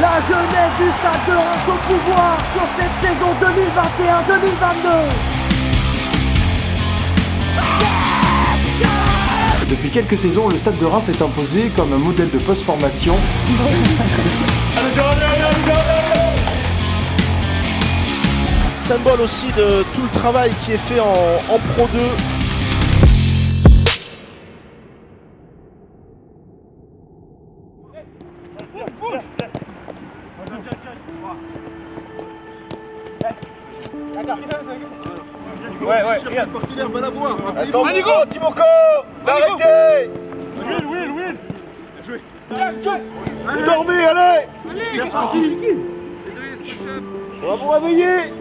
La jeunesse du Stade de Reims au pouvoir sur cette saison 2021-2022. Depuis quelques saisons, le Stade de Reims s'est imposé comme un modèle de post-formation. Symbole aussi de tout le travail qui est fait en Pro 2. Ouais, regarde. Portillaire va la voir. Attends, Timoko, arrêtez. Will. Jouez. Dormez, allez. C'est parti. On va vous réveiller.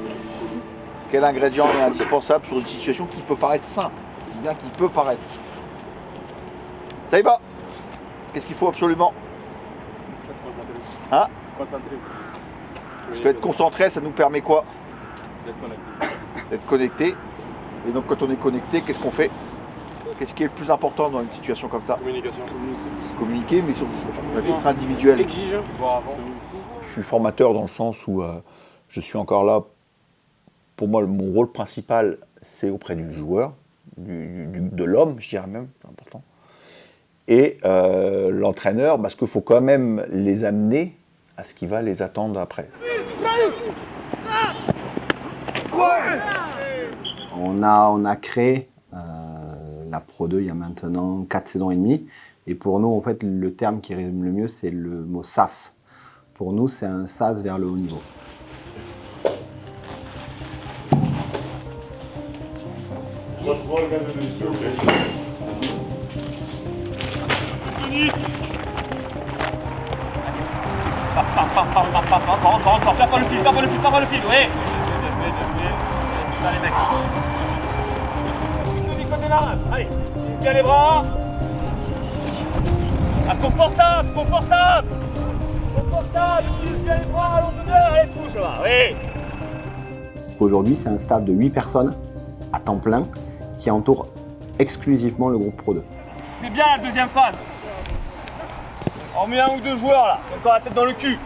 Quel ingrédient est indispensable sur une situation qui peut paraître simple, bien qu'il peut paraître. Ça y va. Qu'est-ce qu'il faut absolument? Hein? Parce qu'être concentré, ça nous permet quoi? D'être connecté. Et donc quand on est connecté, qu'est-ce qu'on fait? Qu'est-ce qui est le plus important dans une situation comme ça? Communication. Communiquer, mais sur un titre individuel. Exigeant. Je suis formateur dans le sens où je suis encore là. Pour moi, mon rôle principal, c'est auprès du joueur, de l'homme, je dirais même, c'est important. Et l'entraîneur, parce qu'il faut quand même les amener à ce qui va les attendre après. On a créé la Pro 2 il y a maintenant 4 saisons et demie. Et pour nous, en fait, le terme qui résume le mieux, c'est le mot SAS. Pour nous, c'est un SAS vers le haut niveau. Encore, faire pas le fil, oui. Allez, mec. Côté marin, allez, bien les bras. Ah, confortable, utilise bien les bras, allons dedans, allez, pousse là, oui. Aujourd'hui, c'est un staff de 8 personnes à temps plein qui entoure exclusivement le groupe Pro 2. C'est bien la deuxième phase. On met un ou deux joueurs là, encore la tête dans le cul.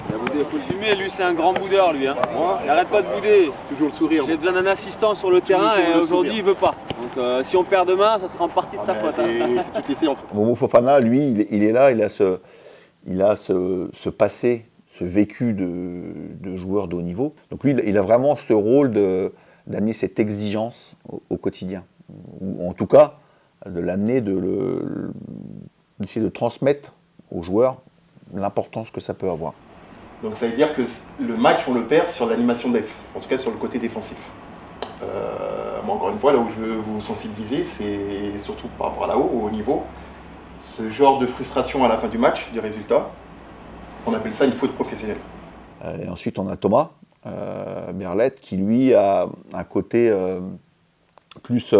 Il a boudé, il faut le fumer, lui c'est un grand boudeur lui. Hein. Moi, Il arrête pas de bouder. toujours le sourire. J'ai besoin d'un assistant sur le terrain et aujourd'hui il veut pas. Donc si on perd demain, ça sera en partie de sa faute. C'est toutes les séances. Momo Fofana, lui, il est là, il a ce passé, ce vécu de joueur de haut niveau. Donc lui, il a vraiment ce rôle d'amener cette exigence au quotidien. Ou en tout cas, de l'amener, d'essayer de transmettre aux joueurs l'importance que ça peut avoir. Donc ça veut dire que le match, on le perd sur l'animation def, en tout cas sur le côté défensif. Moi, encore une fois, là où je veux vous sensibiliser, c'est surtout par rapport à là-haut, au haut niveau, ce genre de frustration à la fin du match, du résultat, on appelle ça une faute professionnelle. Et ensuite, on a Thomas Berlette qui, lui, a un côté plus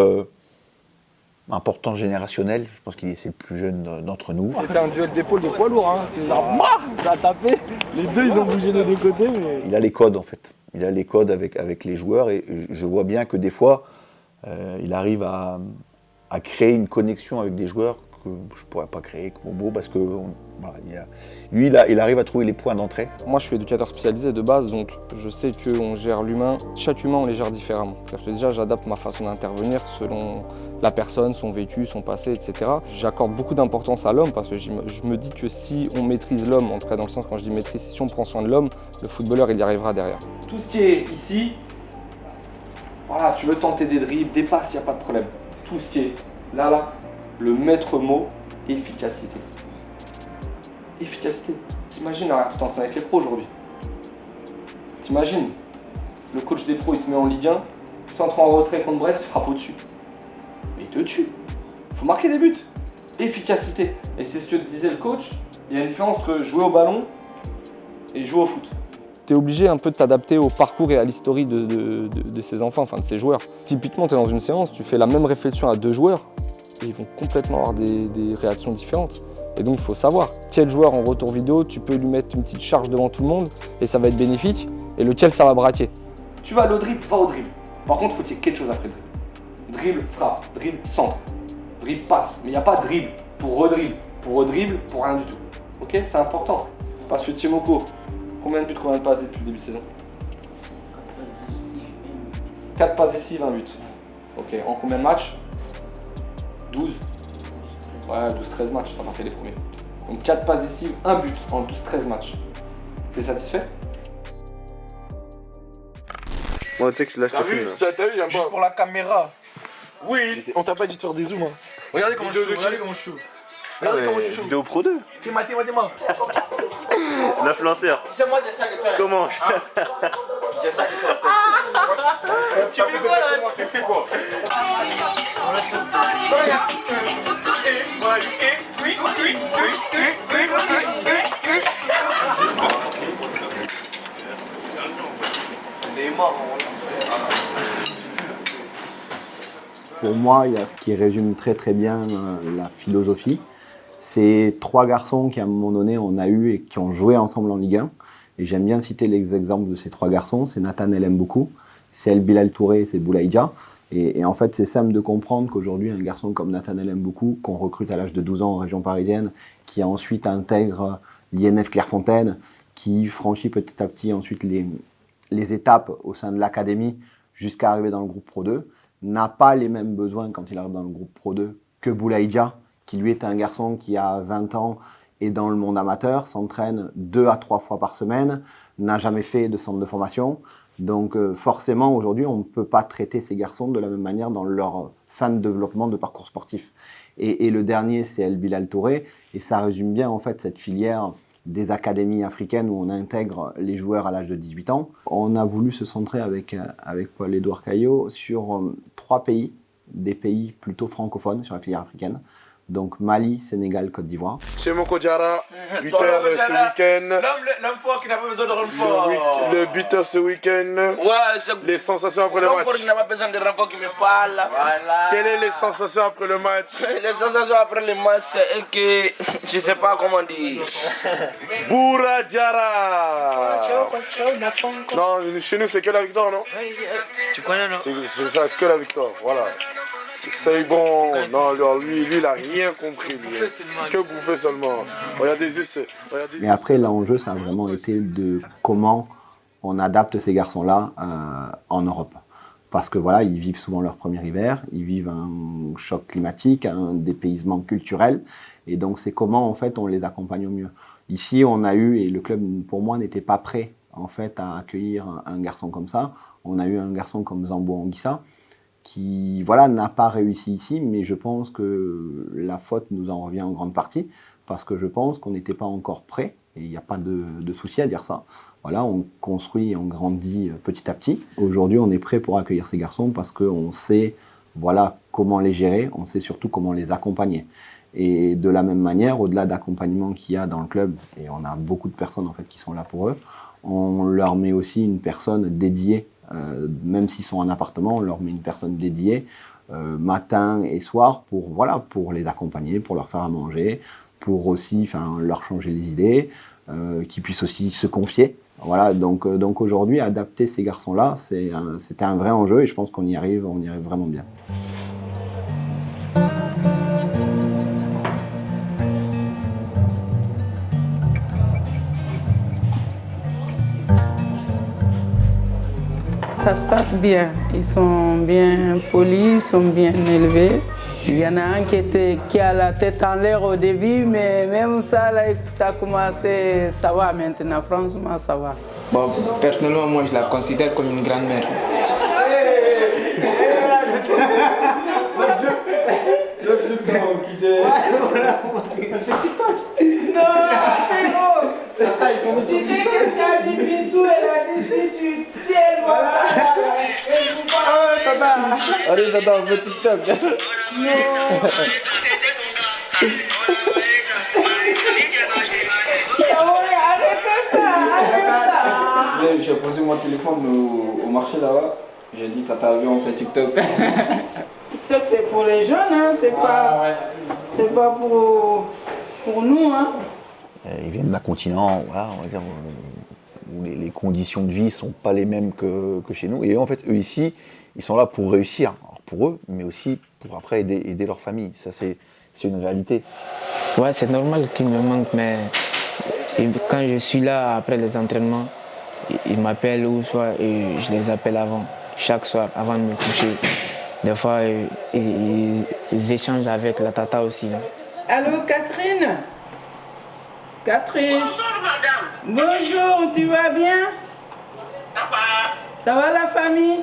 important générationnel. Je pense qu'il c'est le plus jeune d'entre nous. C'était un duel d'épaule de poids lourd. Hein. Ça a tapé. Les deux, ils ont bougé des deux côtés. Mais... Il a les codes, en fait. Il a les codes avec les joueurs. Et je vois bien que des fois, il arrive à créer une connexion avec des joueurs que je ne pourrais pas créer avec Momo parce que lui, il arrive à trouver les points d'entrée. Moi, je suis éducateur spécialisé de base, donc je sais qu'on gère l'humain. Chaque humain, on les gère différemment. C'est-à-dire que déjà, j'adapte ma façon d'intervenir selon la personne, son vécu, son passé, etc. J'accorde beaucoup d'importance à l'homme parce que je me dis que si on maîtrise l'homme, en tout cas dans le sens quand je dis maîtrise, si on prend soin de l'homme, le footballeur, il y arrivera derrière. Tout ce qui est ici, voilà, tu veux tenter des dribbles, des passes, il n'y a pas de problème. Tout ce qui est là, le maître mot, efficacité. Efficacité. T'imagines, tu t'entraînes avec les pros aujourd'hui. T'imagines, le coach des pros, il te met en Ligue 1, centre en retrait contre Brest, frappe au-dessus. Mais il te tue. Faut marquer des buts. Efficacité. Et c'est ce que disait le coach, il y a une différence entre jouer au ballon et jouer au foot. Tu es obligé un peu de t'adapter au parcours et à l'historique de ces enfants, enfin de ces joueurs. Typiquement, tu es dans une séance, tu fais la même réflexion à deux joueurs et ils vont complètement avoir des réactions différentes. Et donc il faut savoir quel joueur en retour vidéo, tu peux lui mettre une petite charge devant tout le monde et ça va être bénéfique, et lequel ça va braquer. Tu vas aller au dribble, va au dribble. Par contre, il faut qu'il y ait quelque chose après le dribble. Dribble, frappe, dribble, centre, dribble, passe. Mais il n'y a pas de dribble, pour redribble. Pour redribble, pour rien du tout. Ok, c'est important. Parce que Timoko, combien de buts, combien de passes depuis le début de saison? 4 passes décisives, 1 but. Ok, en combien de matchs? 12. Ouais, 12-13 matchs, t'as pas fait les premiers. Donc 4 passes décisives, 1 but en 12-13 matchs. T'es satisfait? Moi, tu sais que là, je te filme. T'as vu, j'aime pas. Juste pour la caméra. Oui. On t'a pas dit de faire des zooms. Hein. Regardez comment je shoot. Regardez comment je shoot. Vidéo Pro 2. Dis-moi. L'influenceur. C'est moi de ça que toi. Comment C'est ça que toi. Tu fais quoi là? Tu fais quoi? Pour moi, il y a ce qui résume très très bien la philosophie. C'est 3 garçons qui, à un moment donné, on a eu et qui ont joué ensemble en Ligue 1. Et j'aime bien citer les exemples de ces 3 garçons. C'est Nathanaël Mboukou, c'est El Bilal Touré, c'est Boulaïdja. Et en fait, c'est simple de comprendre qu'aujourd'hui, un garçon comme Nathanaël Mboukou, qu'on recrute à l'âge de 12 ans en région parisienne, qui ensuite intègre l'INF Clairefontaine, qui franchit petit à petit ensuite les étapes au sein de l'académie jusqu'à arriver dans le groupe Pro 2, n'a pas les mêmes besoins quand il arrive dans le groupe Pro 2 que Boulaïdja, qui lui est un garçon qui a 20 ans et dans le monde amateur, s'entraîne 2 à 3 fois par semaine, n'a jamais fait de centre de formation. Donc forcément, aujourd'hui, on ne peut pas traiter ces garçons de la même manière dans leur fin de développement de parcours sportif. Et le dernier, c'est El Bilal Touré, et ça résume bien en fait cette filière des académies africaines où on intègre les joueurs à l'âge de 18 ans. On a voulu se centrer avec Paul-Édouard Caillot sur 3 pays, des pays plutôt francophones sur la filière africaine. Donc Mali, Sénégal, Côte d'Ivoire. Timoko Diarra, buteur ce week-end. L'homme fort qui n'a pas besoin de renfort. Le buteur ce week-end. Ouais, les sensations après le match. L'homme fort qui n'a pas besoin de renfort qui me parle. Voilà. Quelles sont les sensations après le match? Les sensations après le match, c'est que je sais pas comment dire. Boura Diarra. Non, chez nous c'est que la victoire, non? Tu connais, non? C'est ça, que la victoire, voilà. C'est bon, non, lui, il a rien compris, lui. Que bouffer seulement. Regarde des yeux, Mais après, l'enjeu, ça a vraiment été de comment on adapte ces garçons-là en Europe. Parce que voilà, ils vivent souvent leur premier hiver, ils vivent un choc climatique, un dépaysement culturel. Et donc, c'est comment, en fait, on les accompagne au mieux. Ici, on a eu, et le club, pour moi, n'était pas prêt, en fait, à accueillir un garçon comme ça. On a eu un garçon comme Zambo Anguissa, qui voilà, n'a pas réussi ici, mais je pense que la faute nous en revient en grande partie, parce que je pense qu'on n'était pas encore prêt, et il n'y a pas de souci à dire ça. Voilà, on construit, on grandit petit à petit. Aujourd'hui, on est prêt pour accueillir ces garçons parce qu'on sait voilà, comment les gérer, on sait surtout comment les accompagner. Et de la même manière, au-delà d'accompagnement qu'il y a dans le club, et on a beaucoup de personnes en fait, qui sont là pour eux, on leur met aussi une personne dédiée. Même s'ils sont en appartement, on leur met une personne dédiée matin et soir pour les accompagner, pour leur faire à manger, pour aussi leur changer les idées, qu'ils puissent aussi se confier. Voilà, donc aujourd'hui, adapter ces garçons-là, c'était un vrai enjeu et je pense qu'on y arrive vraiment bien. Ça se passe bien, ils sont bien polis, ils sont bien élevés. Il y en a un qui a la tête en l'air au début, mais même ça, là, ça a commencé, ça va maintenant, franchement, ça va. Bon, personnellement, moi, je la considère comme une grand-mère. Non, c'est gros. Tu sais qu'est-ce qu'a dit Bintou? Elle a dit si elle voit ça, elle vous parle. Allez, Tata, on fait TikTok. Non. J'ai posé mon téléphone au marché là-bas. J'ai dit, Tata, viens, on fait TikTok. TikTok, c'est pour les jeunes, hein. C'est pas pour nous, hein. Ils viennent d'un continent, voilà, on va dire, où les conditions de vie ne sont pas les mêmes que chez nous. Et en fait, eux ici, ils sont là pour réussir, alors pour eux, mais aussi pour après aider leur famille. Ça, c'est une réalité. Ouais, c'est normal qu'il me manque, mais quand je suis là après les entraînements, ils m'appellent ou soit et je les appelle avant, chaque soir, avant de me coucher. Des fois, ils échangent avec la tata aussi. Hein. Allô, Catherine? Catherine? Bonjour, madame. Bonjour, tu vas bien? Ça va. Ça va la famille?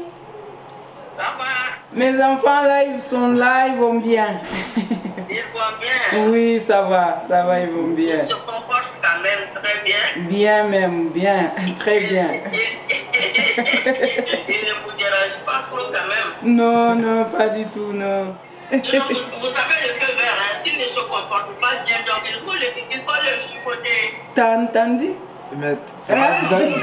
Ça va. Mes enfants là, ils sont là, ils vont bien. Ils vont bien? Oui, ça va, ils vont bien. Ils se comportent quand même très bien? Bien même, bien, très bien. Ils ne vous dérangent pas trop quand même? Non, non, pas du tout, non. Non, vous savez le feu vert, hein, s'il ne se comporte pas bien, donc il faut le chipoter. T'as entendu? Mais t'as entendu?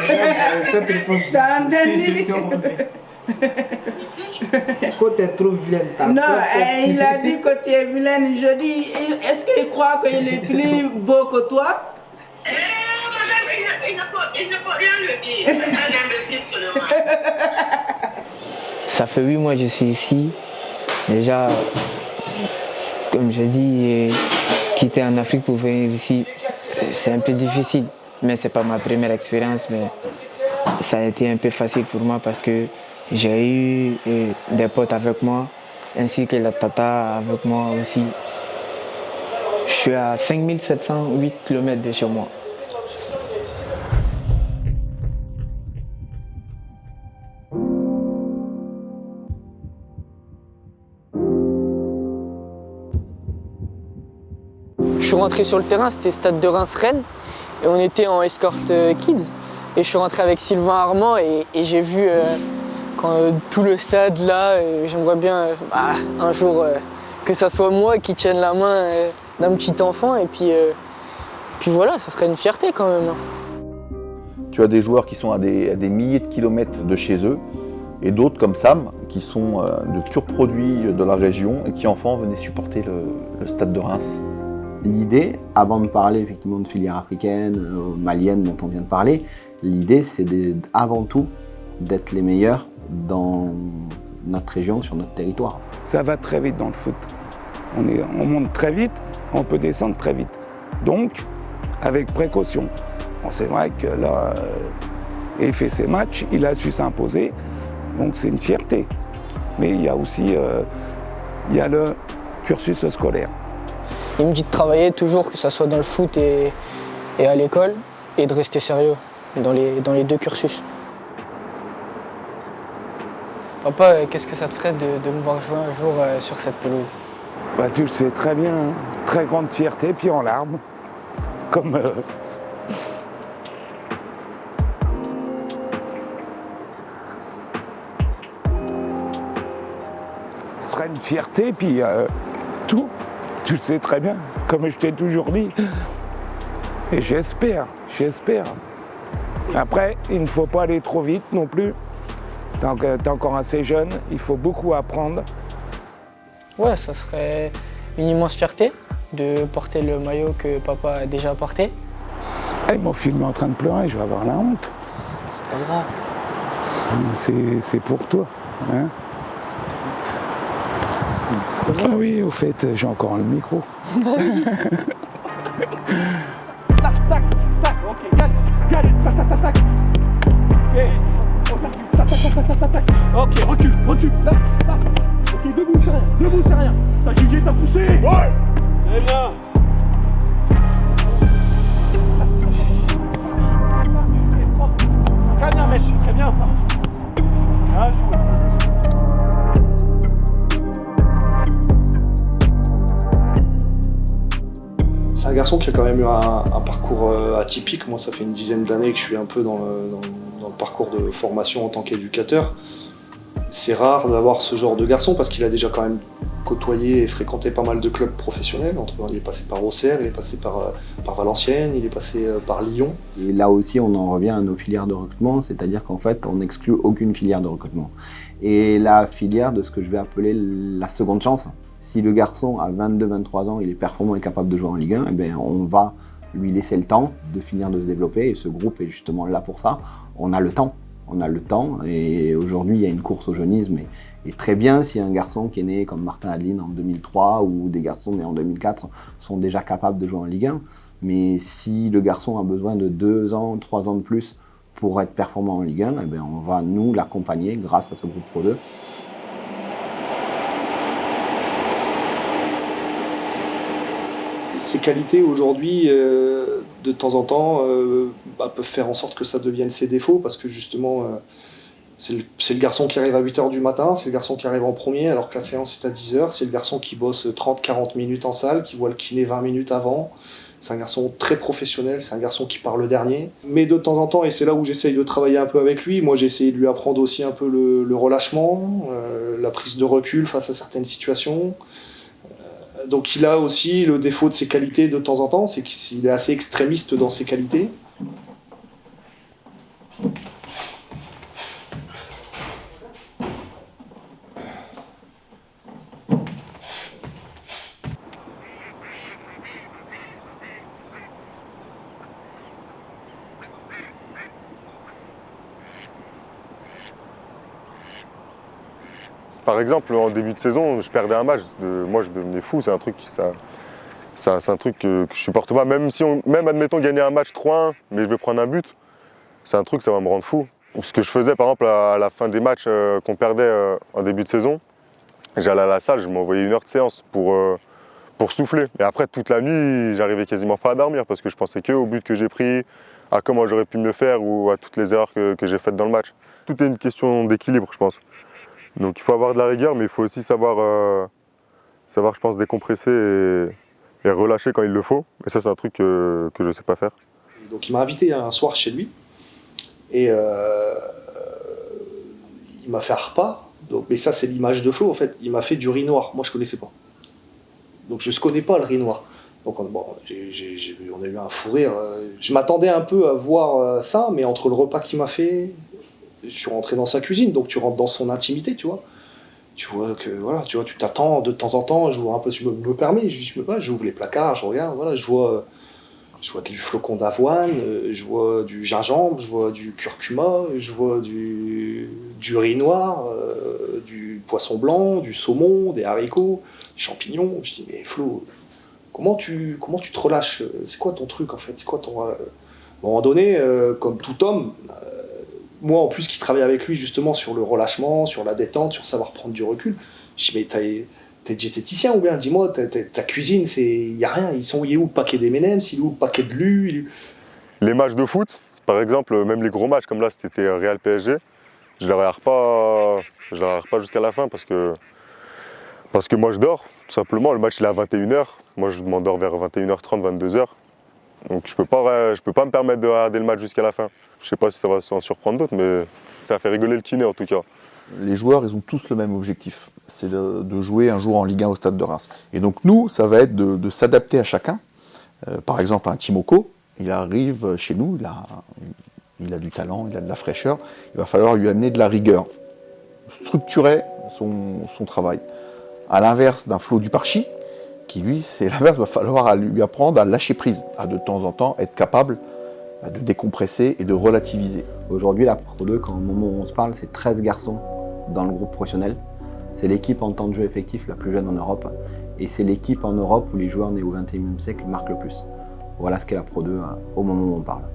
Quand tu es trop vilaine, non, il a dit que tu es vilaine. Je dis, est-ce qu'il croit qu'il est plus beau que toi? Madame, il ne faut rien lui dire. C'est un imbécile seulement. Ça fait 8 mois que je suis ici. Déjà, comme je dis, quitter en Afrique pour venir ici, c'est un peu difficile. Mais ce n'est pas ma première expérience, mais ça a été un peu facile pour moi parce que j'ai eu des potes avec moi, ainsi que la tata avec moi aussi. Je suis à 5708 km de chez moi. Je suis rentré sur le terrain, c'était stade de Reims-Rennes, et on était en escort kids. Et je suis rentré avec Sylvain Armand et j'ai vu tout le stade là. J'aimerais bien un jour que ça soit moi qui tienne la main d'un petit enfant. Et puis voilà, ça serait une fierté quand même. Tu as des joueurs qui sont à des milliers de kilomètres de chez eux, et d'autres comme Sam, qui sont de purs produits de la région et qui enfant venaient supporter le stade de Reims. L'idée, avant de parler effectivement de filière africaine, malienne dont on vient de parler, l'idée c'est avant tout d'être les meilleurs dans notre région, sur notre territoire. Ça va très vite dans le foot. On monte très vite, on peut descendre très vite. Donc, avec précaution. Bon, c'est vrai que là, il fait ses matchs, il a su s'imposer, donc c'est une fierté. Mais il y a aussi le cursus scolaire. Il me dit de travailler toujours, que ce soit dans le foot et à l'école, et de rester sérieux dans les deux cursus. Papa, qu'est-ce que ça te ferait de me voir jouer un jour sur cette pelouse? Bah, tu le sais très bien, hein. Très grande fierté, puis en larmes. Comme... Ce serait une fierté, puis tout. Tu le sais très bien, comme je t'ai toujours dit. Et j'espère. Après, il ne faut pas aller trop vite non plus. T'es encore assez jeune, il faut beaucoup apprendre. Ouais, ça serait une immense fierté de porter le maillot que papa a déjà porté. Hey, mon film est en train de pleurer, je vais avoir la honte. C'est pas grave. C'est pour toi. Hein? Ah oui, au fait, j'ai encore le micro. Tac, tac, tac, ok, tac, tac, tac. Ok, recule, là. Ok, debout, c'est rien. T'as jugé, t'as poussé. Ouais. Très bien. Très bien, mec, très bien ça. Bien joué. C'est un garçon qui a quand même eu un parcours atypique. Moi, ça fait une dizaine d'années que je suis un peu dans le parcours de formation en tant qu'éducateur. C'est rare d'avoir ce genre de garçon parce qu'il a déjà quand même côtoyé et fréquenté pas mal de clubs professionnels. Il est passé par Auxerre, il est passé par Valenciennes, il est passé par Lyon. Et là aussi, on en revient à nos filières de recrutement, c'est-à-dire qu'en fait, on n'exclut aucune filière de recrutement. Et la filière de ce que je vais appeler la seconde chance, si le garçon à 22-23 ans, il est performant et capable de jouer en Ligue 1, eh bien, on va lui laisser le temps de finir de se développer et ce groupe est justement là pour ça. On a le temps On a le temps et aujourd'hui il y a une course au jeunisme et très bien si un garçon qui est né comme Martin Adeline en 2003 ou des garçons nés en 2004 sont déjà capables de jouer en Ligue 1. Mais si le garçon a besoin de 2 ans, 3 ans de plus pour être performant en Ligue 1, eh bien on va nous l'accompagner grâce à ce groupe Pro 2. Ses qualités aujourd'hui, de temps en temps, peuvent faire en sorte que ça devienne ses défauts parce que justement, c'est le garçon qui arrive à 8h du matin, c'est le garçon qui arrive en premier alors que la séance est à 10h, c'est le garçon qui bosse 30-40 minutes en salle, qui voit le kiné 20 minutes avant. C'est un garçon très professionnel, c'est un garçon qui part le dernier. Mais de temps en temps, et c'est là où j'essaye de travailler un peu avec lui, moi j'ai essayé de lui apprendre aussi un peu le relâchement, la prise de recul face à certaines situations. Donc il a aussi le défaut de ses qualités de temps en temps, c'est qu'il est assez extrémiste dans ses qualités. Par exemple, en début de saison, je perdais un match, moi je devenais fou, c'est un truc que je supporte pas. Même admettons gagner un match 3-1, mais je vais prendre un but, c'est un truc, ça va me rendre fou. Ce que je faisais par exemple à la fin des matchs qu'on perdait en début de saison, j'allais à la salle, je m'envoyais 1 heure de séance pour souffler. Et après toute la nuit, j'arrivais quasiment pas à dormir parce que je pensais qu'au but que j'ai pris, à comment j'aurais pu mieux faire ou à toutes les erreurs que j'ai faites dans le match. Tout est une question d'équilibre, je pense. Donc il faut avoir de la rigueur, mais il faut aussi savoir je pense, décompresser et relâcher quand il le faut. Et ça, c'est un truc que je ne sais pas faire. Donc il m'a invité un soir chez lui et il m'a fait un repas. Donc, mais ça, c'est l'image de Flo en fait. Il m'a fait du riz noir. Moi, je ne connaissais pas. Donc je ne connais pas le riz noir. Donc on a eu un fou rire. Je m'attendais un peu à voir ça, mais entre le repas qu'il m'a fait, je suis rentré dans sa cuisine, donc tu rentres dans son intimité, tu vois. Tu vois que, voilà, tu vois, tu t'attends de temps en temps, je vois un peu, je me permets, j'ouvre les placards, je regarde, voilà, je vois du flocon d'avoine, je vois du gingembre, je vois du curcuma, je vois du riz noir, du poisson blanc, du saumon, des haricots, des champignons. Je dis, mais Flo, comment tu te relâches? C'est quoi ton truc en fait? C'est quoi ton... À un moment donné, comme tout homme, moi en plus qui travaille avec lui justement sur le relâchement, sur la détente, sur savoir prendre du recul, je dis mais t'es diététicien ou bien? Dis-moi, ta cuisine, il n'y a rien, il est où le paquet d'M&M's, il est où le paquet de Lu? Les matchs de foot, par exemple, même les gros matchs comme là c'était Real PSG, je ne les regarde pas jusqu'à la fin parce que moi je dors, tout simplement. Le match il est à 21h, moi je m'endors vers 21h30, 22h. Donc je peux pas me permettre de regarder le match jusqu'à la fin. Je sais pas si ça va en surprendre d'autres, mais ça fait rigoler le kiné en tout cas. Les joueurs, ils ont tous le même objectif, c'est de jouer un jour en Ligue 1 au Stade de Reims. Et donc nous, ça va être de s'adapter à chacun. Par exemple, un Timoko, il arrive chez nous, il a du talent, il a de la fraîcheur, il va falloir lui amener de la rigueur, structurer son travail. À l'inverse d'un Flo Duparchi, qui lui, c'est l'inverse, il va falloir lui apprendre à lâcher prise, à de temps en temps être capable de décompresser et de relativiser. Aujourd'hui, la Pro 2, au moment où on se parle, c'est 13 garçons dans le groupe professionnel. C'est l'équipe en temps de jeu effectif la plus jeune en Europe. Et c'est l'équipe en Europe où les joueurs nés au XXIe siècle marquent le plus. Voilà ce qu'est la Pro 2 au moment où on parle.